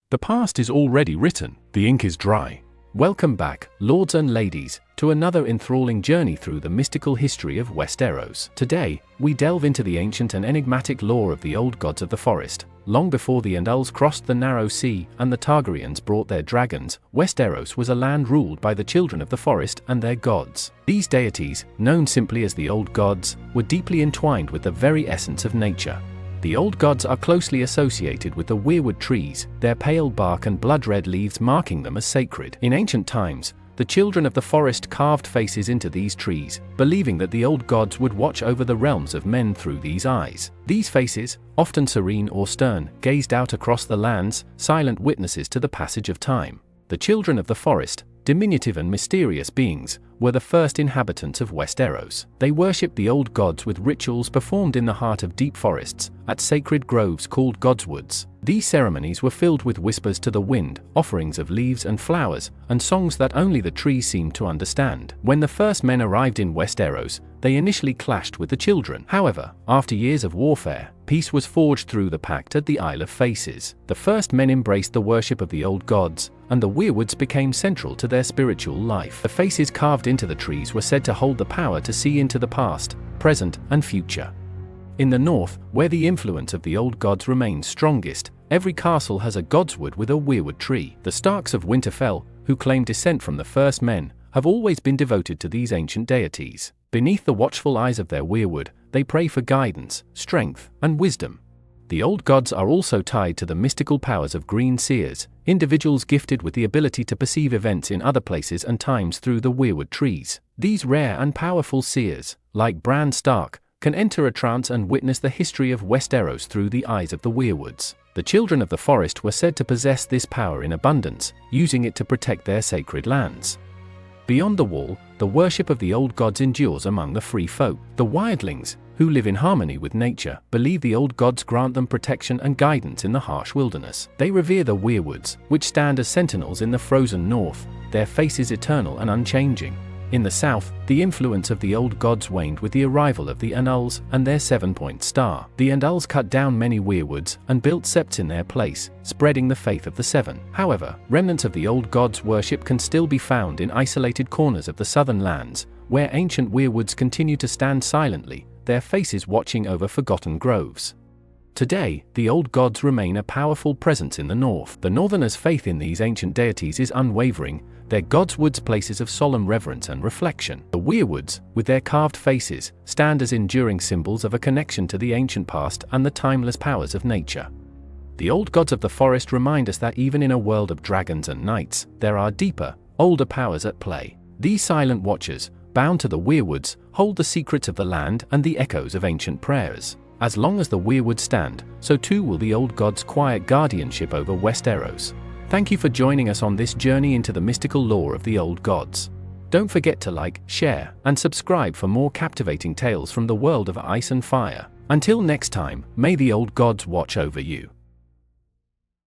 The past is already written, the ink is dry. Welcome back, lords and ladies, to another enthralling journey through the mystical history of Westeros. Today, we delve into the ancient and enigmatic lore of the old gods of the forest. Long before the Andals crossed the narrow sea and the Targaryens brought their dragons, Westeros was a land ruled by the children of the forest and their gods. These deities, known simply as the old gods, were deeply entwined with the very essence of nature. The old gods are closely associated with the weirwood trees, their pale bark and blood-red leaves marking them as sacred. In ancient times, the children of the forest carved faces into these trees, believing that the old gods would watch over the realms of men through these eyes. These faces, often serene or stern, gazed out across the lands, silent witnesses to the passage of time. The children of the forest, diminutive and mysterious beings, were the first inhabitants of Westeros. They worshipped the old gods with rituals performed in the heart of deep forests, at sacred groves called godswoods. These ceremonies were filled with whispers to the wind, offerings of leaves and flowers, and songs that only the trees seemed to understand. When the first men arrived in Westeros, they initially clashed with the children. However, after years of warfare, peace was forged through the pact at the Isle of Faces. The first men embraced the worship of the old gods, and the weirwoods became central to their spiritual life. The faces carved into the trees were said to hold the power to see into the past, present, and future. In the north, where the influence of the old gods remains strongest, every castle has a godswood with a weirwood tree. The Starks of Winterfell, who claim descent from the first men, have always been devoted to these ancient deities. Beneath the watchful eyes of their weirwood, they pray for guidance, strength, and wisdom. The old gods are also tied to the mystical powers of green seers, individuals gifted with the ability to perceive events in other places and times through the weirwood trees. These rare and powerful seers, like Bran Stark, can enter a trance and witness the history of Westeros through the eyes of the weirwoods. The children of the forest were said to possess this power in abundance, using it to protect their sacred lands. Beyond the wall, the worship of the old gods endures among the free folk. The wildlings, who live in harmony with nature, believe the old gods grant them protection and guidance in the harsh wilderness. They revere the weirwoods, which stand as sentinels in the frozen north, their faces eternal and unchanging. In the south, the influence of the old gods waned with the arrival of the Andals and their 7-point star. The Andals cut down many weirwoods and built septs in their place, spreading the faith of the Seven. However, remnants of the old gods' worship can still be found in isolated corners of the southern lands, where ancient weirwoods continue to stand silently, their faces watching over forgotten groves. Today, the old gods remain a powerful presence in the north. The northerners' faith in these ancient deities is unwavering, their godswoods places of solemn reverence and reflection. The weirwoods, with their carved faces, stand as enduring symbols of a connection to the ancient past and the timeless powers of nature. The old gods of the forest remind us that even in a world of dragons and knights, there are deeper, older powers at play. These silent watchers, bound to the weirwoods, hold the secrets of the land and the echoes of ancient prayers. As long as the weirwoods stand, so too will the old gods' quiet guardianship over Westeros. Thank you for joining us on this journey into the mystical lore of the old gods. Don't forget to like, share, and subscribe for more captivating tales from the world of ice and fire. Until next time, may the old gods watch over you.